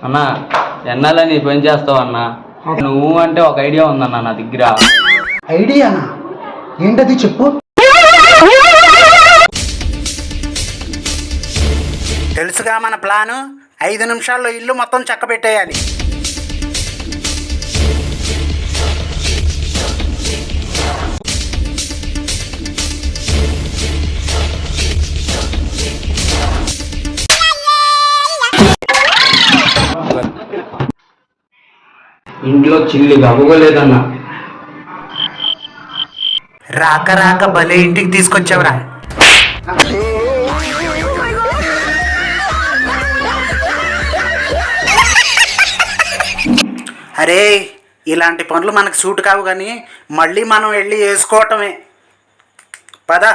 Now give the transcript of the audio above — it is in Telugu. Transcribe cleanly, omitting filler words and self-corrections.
అన్నా ఎన్నాలని పని చేస్తావు అన్నా. నువ్వు అంటే ఒక ఐడియా ఉందన్నా నా దగ్గర. ఐడియానా? ఏంటది చెప్పు. తెలుసుగా మన ప్లాను. 5 నిమిషాల్లో ఇల్లు మొత్తం చక్క పెట్టేయాలి. ఇంట్లో చిల్లి గవ్వలేదన్నా. రాక రాక భలే ఇంటికి తీసుకొచ్చావురా. అరే ఇలాంటి పనులు మనకు సూట్ కావు కానీ మళ్ళీ మనం వెళ్ళి వేసుకోవటమే. పద.